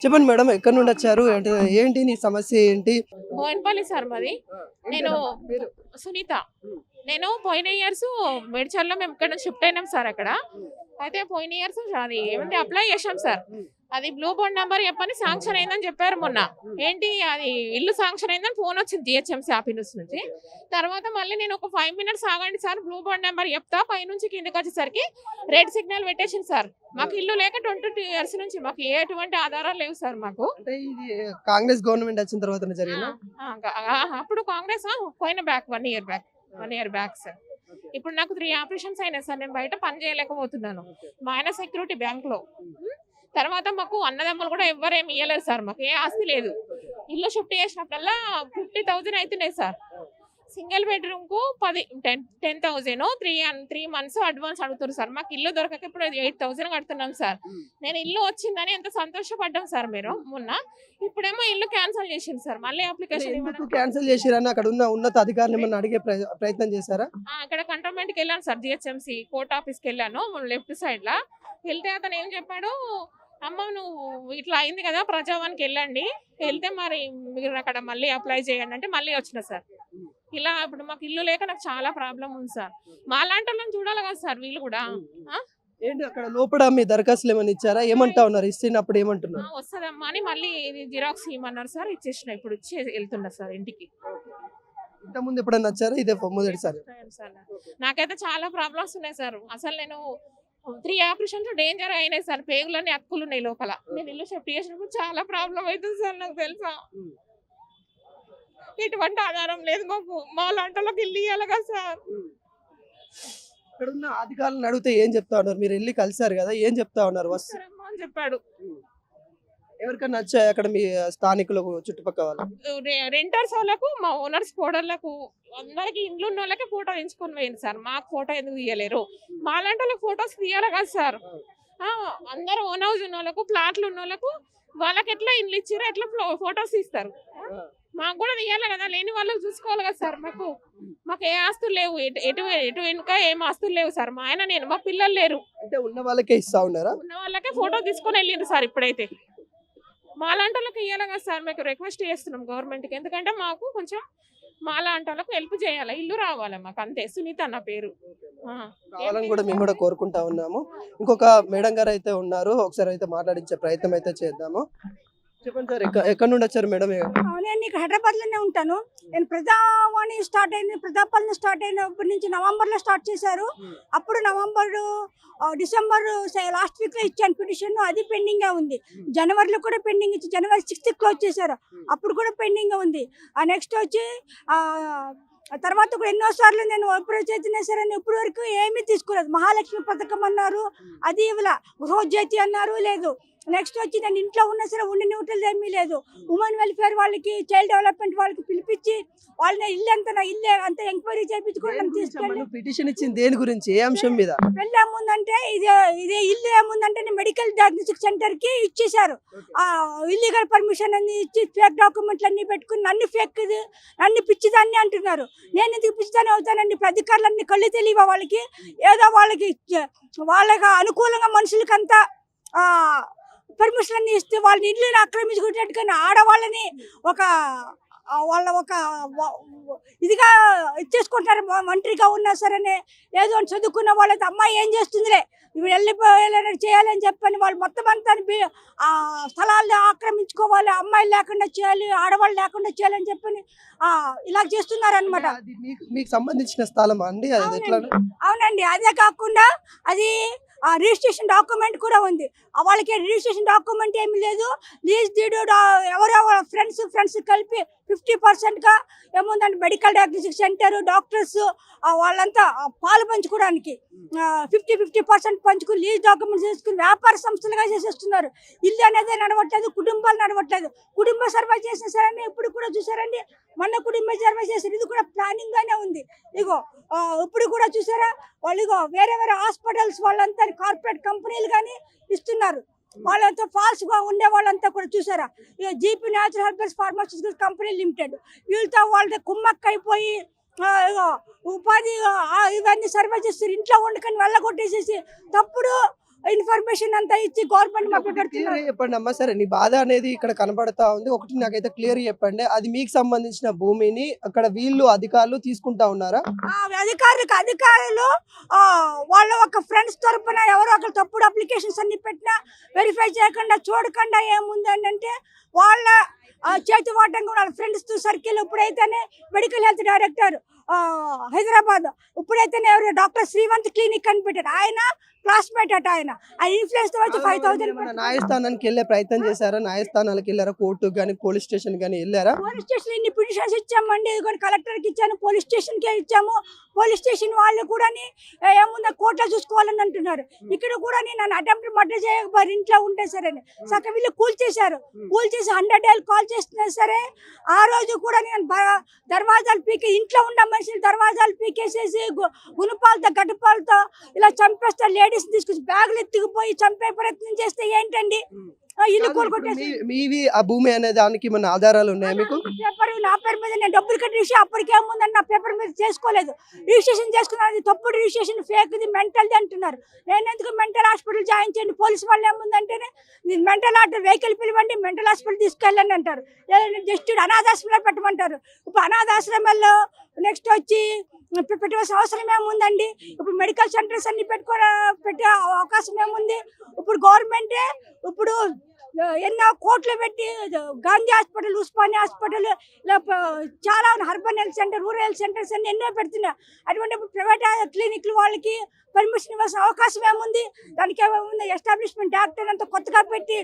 చెప్పండి మేడం, ఎక్కడి నుండి వచ్చారు? ఏంటి నీ సమస్య ఏంటి? బోయినపల్లి సార్ మాది. నేను ఏంటమ్మా పేరు? సునీత. నేను పోయిన ఇయర్స్ మేడ్చల్లో మేము ఇక్కడ నుంచి షిఫ్ట్ అయినాం సార్ అక్కడ. అయితే పోయిన ఇయర్స్ అది ఏమంటే అప్లై చేసాం సార్. అది బ్లూ బోర్డ్ నెంబర్ చెప్పని శాంక్షన్ అయిందని చెప్పారు మొన్న. ఏంటి అది ఇల్లు శాంక్షన్ అయిందని ఫోన్ వచ్చింది జిహెచ్ఎంసీ ఆఫీస్ నుంచి. తర్వాత మళ్ళీ నేను ఒక 5 మినిట్స్ ఆగండి సార్, బ్లూ బోర్డ్ నెంబర్ చెప్తా, పైనుంచి కిందకి వచ్చేసరికి రెడ్ సిగ్నల్ పెట్టేసింది సార్. మాకు ఇల్లు లేక 22 ఇయర్స్ నుంచి మాకు ఎటువంటి ఆధారాలు లేవు సార్ మాకు. అంటే ఇది కాంగ్రెస్ గవర్నమెంట్ వచ్చిన తర్వాత జరిగిన అప్పుడు కాంగ్రెస్ పోయిన బ్యాక్ 1 ఇయర్ బ్యాక్ సార్. ఇప్పుడు నాకు 3 ఆపరేషన్స్ అయినాయి సార్. నేను బయట పని చేయలేకపోతున్నాను. మా ఆయన సెక్యూరిటీ బ్యాంక్ లో. తర్వాత మాకు అన్నదమ్ములు కూడా ఎవ్వరేమి ఇవ్వలేరు సార్. మాకు ఏ ఆస్తి లేదు. ఇల్లు షిఫ్ట్ చేసినప్పుడల్లా 50,000 అవుతున్నాయి సార్. సింగిల్ బెడ్రూమ్ కు 10,000 3 months అడ్వాన్స్ అడుగుతారు సార్. మాకు ఇల్లు దొరకక ఇప్పుడు 8,000 కడుతున్నాం సార్. నేను ఇల్లు వచ్చిందని ఎంత సంతోషపడ్డాం సార్ మీరు మొన్న. ఇప్పుడేమో ఇల్లు క్యాన్సిల్ చేసింది సార్. మళ్ళీ అప్లికేషన్ క్యాన్సిల్ చేసిరని అక్కడ ఉన్న ఉన్నత అధికారులు ఏమన్నా అడిగే ప్రయత్నం చేశారా? అక్కడ కంటోన్మెంట్ కి వెళ్ళాను సార్. జిహెచ్ఎంసీ కోర్ట్ ఆఫీస్ కి వెళ్ళాను లెఫ్ట్ సైడ్ లా. వెళ్తే అతను ఏం చెప్పాడు, అమ్మ నువ్వు ఇట్లా అయింది కదా ప్రజావానికి వెళ్ళండి, వెళ్తే మరి మీరు అక్కడ మళ్ళీ అప్లై చేయండి అంటే మళ్ళీ వచ్చిన సార్. ఇలా ఇప్పుడు మాకు ఇల్లు లేక నాకు చాలా ప్రాబ్లం ఉంది సార్. మా లాంటి వాళ్ళని చూడాలి కదా సార్ వీళ్ళు కూడా. ఏంటి అక్కడ లోపల మీ దరఖాస్తులు ఏమన్నా ఇచ్చారా? ఏమంటా ఉన్నారు? ఇచ్చినప్పుడు ఏమంటున్నారు? వస్తుందమ్మా అని మళ్ళీ జిరాక్స్ ఇవ్వమన్నారు సార్. ఇచ్చేసిన ఇప్పుడు ఇచ్చి వెళ్తున్నా సార్ ఇంటికి. ఇంత ముందు ఎప్పుడన్నా వచ్చారా? ఇదే మొదటిసారి? నాకైతే చాలా ప్రాబ్లమ్స్ ఉన్నాయి సార్. అసలు నేను 3 ఆపరేషన్స్ డేంజర్ అయినాయి సార్. పేగులన్నీ అతుకులు ఉన్నాయి లోపల. నేను ఇల్లు షిఫ్ట్ చేసినప్పుడు చాలా ప్రాబ్లం అవుతుంది సార్. నాకు తెలుసా, ఎటువంటి ఆధారం లేదు మాకు. మా లాంటి ఇల్లు ఇవ్వాలి కదా సార్. ఇక్కడ ఉన్న అధికారులను అడిగితే ఏం చెప్తా ఉన్నారు? మీరు వెళ్ళి కలిసారు కదా, ఏం చెప్తా ఉన్నారు? వస్తారమ్మా అని చెప్పాడు. ఎవరికన్నా వచ్చాయి అక్కడ మీ స్థానికులకు, చుట్టుపక్కల వాళ్ళు? రెంటర్స్ వాళ్ళకు, మా ఓనర్స్ కోడళ్ళకు, అందరికి ఇండ్లు ఉన్న వాళ్ళకి ఫోటో ఎంచుకొని పోయింది సార్. మాకు ఫోటో ఎందుకు తీయలేరు? మా లాంటి వాళ్ళకి ఫొటోస్ తీయాలి కదా సార్. అందరు ఓన్ హౌస్ ఉన్న వాళ్ళకు, ప్లాట్లు ఉన్న వాళ్ళకు, వాళ్ళకి ఎట్లా ఇండ్లు ఇచ్చారో ఎట్లా ఫొటోస్ తీస్తారు. మాకు కూడా తీయాలి కదా. లేని వాళ్ళకి చూసుకోవాలి కదా సార్. మాకు ఏ ఆస్తులు లేవు. ఎటు వెనుక ఏం ఆస్తులు లేవు సార్. మా ఆయన నేను, మా పిల్లలు లేరు. అంటే ఉన్న వాళ్ళకే ఇస్తా ఉన్నారా? ఉన్న వాళ్ళకే ఫోటో తీసుకొని వెళ్ళిండ్రు సార్. ఇప్పుడైతే మా లాంటి వాళ్ళకి ఇవ్వాలి కదా సార్. మీకు రిక్వెస్ట్ చేస్తున్నాం గవర్నమెంట్కి. ఎందుకంటే మాకు కొంచెం మా లాంటి వాళ్ళకు హెల్ప్ చేయాలి. ఇల్లు రావాలి మాకు, అంతే. సునీత అన్న పేరు. రావాలని కూడా మేము కూడా కోరుకుంటా ఉన్నాము. ఇంకొక మేడం గారు అయితే ఉన్నారు, ఒకసారి అయితే మాట్లాడించే ప్రయత్నం అయితే చేద్దాము. చెప్పండి సార్, ఎక్కడి నుండి వచ్చారు మేడం? నేను ఇక్కడ హైదరాబాద్ లోనే ఉంటాను. నేను ప్రజావాణి స్టార్ట్ అయింది, ప్రజాపాలన స్టార్ట్ అయినప్పటి నుంచి నవంబర్ లో స్టార్ట్ చేశారు. అప్పుడు డిసెంబర్ లాస్ట్ వీక్ లో ఇచ్చాను పిటిషన్. అది పెండింగ్ గా ఉంది. జనవరిలో కూడా పెండింగ్ ఇచ్చి జనవరి 6th క్లోజ్ చేశారు. అప్పుడు కూడా పెండింగ్ గా ఉంది. నెక్స్ట్ వచ్చి తర్వాత కూడా ఎన్నోసార్లు నేను అప్రోచ్ అయితేనే సరే ఇప్పటి వరకు ఏమీ తీసుకోలేదు. మహాలక్ష్మి పథకం అన్నారు, అది ఇవ్వలా. గృహజ్యోతి అన్నారు, లేదు. నెక్స్ట్ వచ్చి నేను ఇంట్లో ఉన్నా సరే ఉండి న్యూట్రల్ ఏమీ లేదు. ఉమెన్ వెల్ఫేర్ వాళ్ళకి, చైల్డ్ డెవలప్మెంట్ వాళ్ళకి పిలిపించి వాళ్ళని ఇల్లు అంతా ఎంక్వైరీ చేయించుకోవడం తీసుకెళ్ళి పిటిషన్ ఇచ్చింది దేని గురించి, ఏ అంశం మీద? పెళ్ళి ఏముందంటే ఇదే ఇల్లు ఏముందంటే మెడికల్ డయాగ్నోస్టిక్ సెంటర్ కి ఇచ్చేసారు. ఇల్లీగల్ పర్మిషన్ అన్ని ఇచ్చి ఫేక్ డాక్యుమెంట్లు అన్ని పెట్టుకుని అన్ని ఫేక్, అన్ని పిచ్చిదాన్ని అంటున్నారు. నేను ఎందుకు పిచ్చిదాన్ని అవుతానండి? అధికారులన్నీ కళ్ళు తెలియవా వాళ్ళకి? ఏదో వాళ్ళకి అనుకూలంగా మనుషులకంతా పర్మిషన్ అన్ని ఇస్తే వాళ్ళని ఇల్లు ఆక్రమించుకునేట్టుగా ఆడవాళ్ళని ఒక ఇదిగా ఇచ్చేసుకుంటారు. ఒంటరిగా ఉన్నా సరే ఏదో చదువుకున్న వాళ్ళైతే అమ్మాయి ఏం చేస్తుందిలే ఇప్పుడు వెళ్ళిపోయాలని చేయాలని చెప్పని వాళ్ళు మొత్తం అంతా స్థలాలను ఆక్రమించుకోవాలి, అమ్మాయిలు లేకుండా చేయాలి, ఆడవాళ్ళు లేకుండా చేయాలని చెప్పని ఇలా చేస్తున్నారు అనమాట. మీకు సంబంధించిన స్థలం అండి? అవునండి. అదే కాకుండా అది రిజిస్ట్రేషన్ డాక్యుమెంట్ కూడా ఉంది. వాళ్ళకి రిజిస్ట్రేషన్ డాక్యుమెంట్ ఏమి లేదు. లీజ్ డీడ్ ఎవరో ఫ్రెండ్స్ కలిపి 50%గా ఏముందంటే మెడికల్ డయాగ్నోస్టిక్ సెంటర్, డాక్టర్స్ వాళ్ళంతా పాలు పంచుకోవడానికి 50% పంచుకుని లీజ్ డాక్యుమెంట్స్ చేసుకుని వ్యాపార సంస్థలుగా చేసేస్తున్నారు. ఇల్లు అనేది నడవట్లేదు, కుటుంబాలు నడవట్లేదు. కుటుంబ సర్వే చేసిన సరే ఇప్పుడు కూడా చూసారండి, మొన్న కుటుంబ సర్వే చేశారు. ఇది కూడా ప్లానింగ్ గానే ఉంది. ఇప్పుడు కూడా చూసారా వాళ్ళు వేరే హాస్పిటల్స్ వాళ్ళంతా కార్పొరేట్ కంపెనీలు కానీ ఇస్తున్నారు. వాళ్ళంతా ఫాల్స్ గా ఉండే వాళ్ళంతా కూడా చూసారా, GP natural herbals pharmaceutical company limited వీళ్ళతో వాళ్ళ కుమ్మక్కైపోయి ఉపాధి ఇవన్నీ సర్వే చేస్తారు. ఇంట్లో వండుకొని వెళ్ళగొట్టేసేసి తప్పుడు ఇన్ఫర్మేషన్ అంతా ఇచ్చి గవర్నమెంట్ మభ్య క్లియర్ పెడుతున్నారు. చెప్పండి అమ్మా. సరే, నీ బాధ అనేది ఇక్కడ కనబడతా ఉంది. ఒకటి నాకైతే క్లియర్ చెప్పండి, అది మీకు సంబంధించిన భూమిని అక్కడ వీళ్ళు అధికారులు తీసుకుంటా ఉన్నారా? అధికారులు వాళ్ళ ఒక ఫ్రెండ్స్ తరపున ఎవరో ఒకరు తప్పుడు అప్లికేషన్స్ అన్ని పెట్టినా వెరిఫై చేయకుండా చూడకుండా ఏముందంటే వాళ్ళ చేతి వాటంగా వాళ్ళ ఫ్రెండ్స్ సర్కిల్. ఇప్పుడైతేనే మెడికల్ హెల్త్ డైరెక్టర్ హైదరాబాద్, ఇప్పుడైతేనే ఎవరు డాక్టర్ శ్రీవంత్ క్లినిక్ అని పెట్టారు. ఆయన క్లాస్మేట్ అట. ఆయన ఇన్ఫ్లుయెన్స్ తో వచ్చి 5,000 న్యాయస్థానానికి వెళ్ళే ప్రయత్నం చేశారా? న్యాయస్థానాలకు వెళ్ళారా? కోర్టు కానీ పోలీస్ స్టేషన్ కానీ వెళ్ళారా? పోలీస్ స్టేషన్ ఇన్ని పిటిషన్స్ ఇచ్చామండి. కలెక్టర్కి ఇచ్చాను, పోలీస్ స్టేషన్కే ఇచ్చాము. పోలీస్ స్టేషన్ వాళ్ళు కూడా ఏముందో కోర్టులో చూసుకోవాలని అంటున్నారు. ఇక్కడ కూడా నన్ను అటెంప్ట్ మర్డర్ చేయకపోయారు ఇంట్లో ఉంటే సరే. సగం వీళ్ళు కూల్చేశారు. కూల్చేసి 100 ఏళ్ళు కాల్ చేస్తున్నా సరే ఆ రోజు కూడా నేను దర్వాజాలు పీకి ఇంట్లో ఉన్న మనుషులు దర్వాజాలు పీకేసేసి గుణపాలతో గడ్డపాలతో ఇలా చంపేస్తారు. లేడీస్ తీసుకొచ్చి బ్యాగులు ఎత్తుకుపోయి చంపే ప్రయత్నం చేస్తే ఏంటండి? ఇల్లు కూలగొట్టేసి మీవి ఆ భూమి అనే దానికి మన ఆధారాలు ఉన్నాయా మీకు? పేపర్ నా పేరు మీద నేను డబ్బులు కట్టి అప్పటికేముందని నా పేపర్ మీద చేసుకోలేదు. రిజిస్ట్రేషన్ చేసుకున్నది తప్పుడు రిజిస్ట్రేషన్, ఫేక్ది, మెంటల్ది అంటున్నారు. నేను ఎందుకు మెంటల్ హాస్పిటల్ జాయిన్ చేయండి? పోలీసు వాళ్ళు ఏముందంటేనే మెంటల్ వెహికల్ పిలవండి, మెంటల్ హాస్పిటల్ తీసుకెళ్ళండి అంటారు. జస్ట్ అనాథాశ్రమంలో పెట్టమంటారు. ఇప్పుడు అనాథాశ్రమాల్లో నెక్స్ట్ వచ్చి పెట్టవలసిన అవసరం ఏముందండి? ఇప్పుడు మెడికల్ సెంటర్స్ అన్ని పెట్టే అవకాశం ఏముంది? ఇప్పుడు గవర్నమెంటే ఇప్పుడు ఎన్నో కోట్లు పెట్టి గాంధీ హాస్పిటల్, ఉస్మానియా హాస్పిటల్, ఇలా చాలా urban health centre, rural health centres అన్ని ఎన్నో పెడుతున్నారు. అటువంటి ప్రైవేట్ క్లినిక్లు వాళ్ళకి పర్మిషన్ ఇవ్వాల్సిన అవకాశం ఏముంది? దానికి ఏముంది? ఎస్టాబ్లిష్మెంట్ డాక్టర్ అంతా కొత్తగా పెట్టి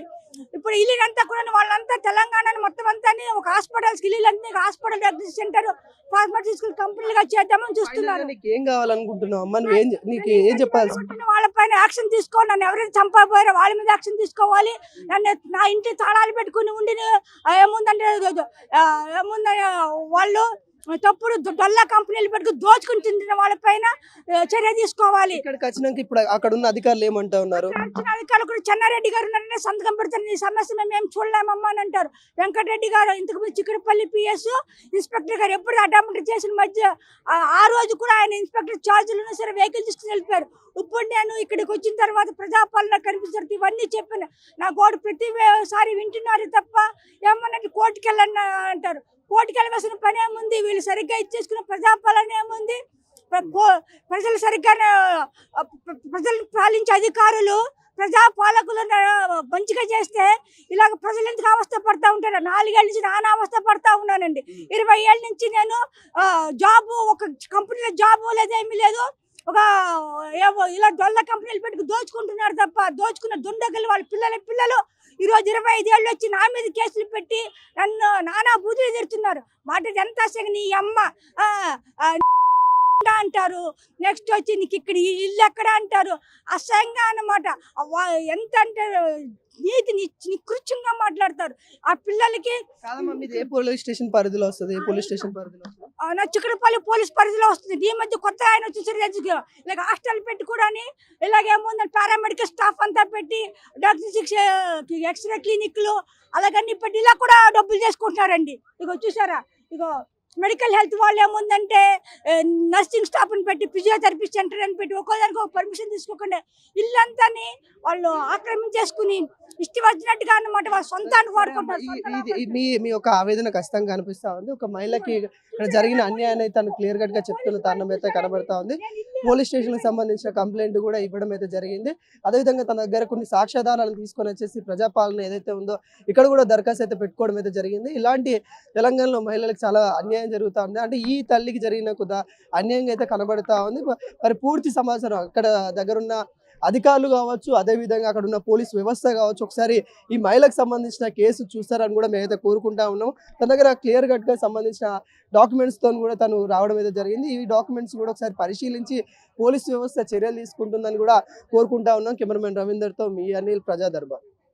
ఇప్పుడు ఇల్లునంతా కూడా వాళ్ళంతా తెలంగాణ మొత్తం అంతా ఒక హాస్పిటల్స్కి ఇల్లులంతా హాస్పిటల్ డయాగ్నోస్టిక్ సెంటర్, ఫార్మాస్యూటికల్ కంపెనీలుగా చేద్దామని చూస్తున్నారు. నీకు ఏం కావాలనుకుంటున్నావు అమ్మ? నీకు ఏం చెప్పాల్సి? వాళ్ళపైన యాక్షన్ తీసుకోవాలి. నన్ను ఎవరైతే చంపబోయారో వాళ్ళ మీద యాక్షన్ తీసుకోవాలి. నన్ను నా ఇంటి తాళాలు పెట్టుకుని ఉండి ఏముందంటే వాళ్ళు తప్పుడు డొల్లా కంపెనీలు పెట్టుకుని దోచుకుని తింటున్న వాళ్ళపైన చర్య తీసుకోవాలి. ఇక్కడికి వచ్చినాక ఇప్పుడు అక్కడ ఉన్న అధికారులు ఏమంటా ఉన్నారు? అధికారులు కూడా చెన్నారెడ్డి గారు ఉన్నారనే సంతకం పెడతారు. ఈ సమస్య మేము చూడలేమమ్మా అని అంటారు. వెంకటరెడ్డి గారు ఇంతకు ముందు చిక్కడపల్లి PS ఇన్స్పెక్టర్ గారు ఎప్పుడు అటామెంట్ చేసిన మధ్య ఆ రోజు కూడా ఆయన ఇన్స్పెక్టర్ ఛార్జీలు సరే వెహికల్ తీసుకుని వెళ్ళిపోయారు. ఇప్పుడు నేను ఇక్కడికి వచ్చిన తర్వాత ప్రజాపాలన కనిపిస్తారు. ఇవన్నీ చెప్పిన నా గోడు ప్రతిసారి వింటున్నారు తప్ప ఏమన్నట్టు కోర్టుకి వెళ్ళండి అంటారు. కోర్టుకి వెళ్ళవలసిన పని ఏముంది? వీళ్ళు సరిగ్గా ఇచ్చేసుకున్న ప్రజాపాలన ఏముంది? ప్రజలు సరిగ్గా ప్రజలను పాలించే అధికారులు ప్రజాపాలకులు మంచిగా చేస్తే ఇలాగ ప్రజలు ఎందుకు అవస్థ పడతా ఉంటారు? 4 ఏళ్ళ నుంచి నానా అవస్థ పడతా ఉన్నానండి. 20 ఏళ్ళ నుంచి నేను జాబు, ఒక కంపెనీలో జాబు లేదేమీ లేదు. ఒక ఇలా దొల్ల కంపెనీలు పెట్టుకు దోచుకుంటున్నారు తప్ప దోచుకున్న దుండగలు వాళ్ళ పిల్లలు ఈరోజు 25 ఏళ్ళు వచ్చి నా మీద కేసులు పెట్టి నన్ను నానా బూతులు తిడుతున్నారు. మాట ఎంత అసలు నీ అమ్మ అంటారు. నెక్స్ట్ వచ్చి నీకు ఇక్కడ ఇల్లు ఎక్కడ అంటారు. అసహ్యంగా అన్నమాట. ఎంత అంటే నీతి నికృత్యంగా మాట్లాడతారు. ఆ పిల్లలకి ఏ పోలీస్ స్టేషన్ పరిధిలో వస్తుంది? ఏ పోలీస్ స్టేషన్ పరిధిలో? నా చిక్కడపల్లి పోలీస్ పరిధిలో వస్తుంది. ఈ మధ్య కొత్త ఆయన వచ్చేసరికి ఇలాగ హాస్టల్ పెట్టి కూడా ఇలాగేముందని పారామెడికల్ స్టాఫ్ అంతా పెట్టి డయాగ్నోస్టిక్స్, ఎక్స్రే క్లినిక్లు అలాగన్నీ పెట్టి ఇలా కూడా డబ్బులు చేసుకుంటున్నారండి. ఇగో చూసారా, ఇగో మెడికల్ హెల్త్ వాళ్ళు ఏముందంటే నర్సింగ్ స్టాఫ్ని పెట్టి ఫిజియోథెరపీ సెంటర్ అని పెట్టి ఒక్కోదానికి ఒక పర్మిషన్ తీసుకోకుండా ఇల్లంతా వాళ్ళు ఆక్రమించేసుకుని ఇష్టి వచ్చినట్టుగా అన్నమాట వాళ్ళ సొంతానికి వాడుకుంటారు. మీ యొక్క ఆవేదన ఖచ్చితంగా కనిపిస్తా ఉంది. ఒక మహిళకి ఇక్కడ జరిగిన అన్యాయాన్ని అయితే తను క్లియర్ కట్ గా చెప్తున్న తరుణం అయితే కనబడతా ఉంది. పోలీస్ స్టేషన్ కి సంబంధించిన కంప్లైంట్ కూడా ఇవ్వడం అయితే జరిగింది. అదేవిధంగా తన దగ్గర కొన్ని సాక్ష్యాధారాలను తీసుకొని వచ్చేసి ప్రజాపాలన ఏదైతే ఉందో ఇక్కడ కూడా దరఖాస్తు అయితే పెట్టుకోవడం అయితే జరిగింది. ఇలాంటి తెలంగాణలో మహిళలకు చాలా అన్యాయం జరుగుతూ ఉంది. అంటే ఈ తల్లికి జరిగిన కొద్ది అన్యాయంగా అయితే కనబడతా ఉంది. మరి పూర్తి సమాచారం అక్కడ దగ్గరున్న అధికారులు కావచ్చు, అదేవిధంగా అక్కడ ఉన్న పోలీస్ వ్యవస్థ కావచ్చు, ఒకసారి ఈ మహిళకు సంబంధించిన కేసు చూస్తారని కూడా మేమైతే కోరుకుంటా ఉన్నాం. తన దగ్గర క్లియర్ కట్ గా సంబంధించిన డాక్యుమెంట్స్ తో కూడా తను రావడం అయితే జరిగింది. ఈ డాక్యుమెంట్స్ కూడా ఒకసారి పరిశీలించి పోలీస్ వ్యవస్థ చర్యలు తీసుకుంటుందని కూడా కోరుకుంటా ఉన్నాం. కెమెరామెన్ రవీందర్తో మీ అనిల్, ప్రజా దర్బార్.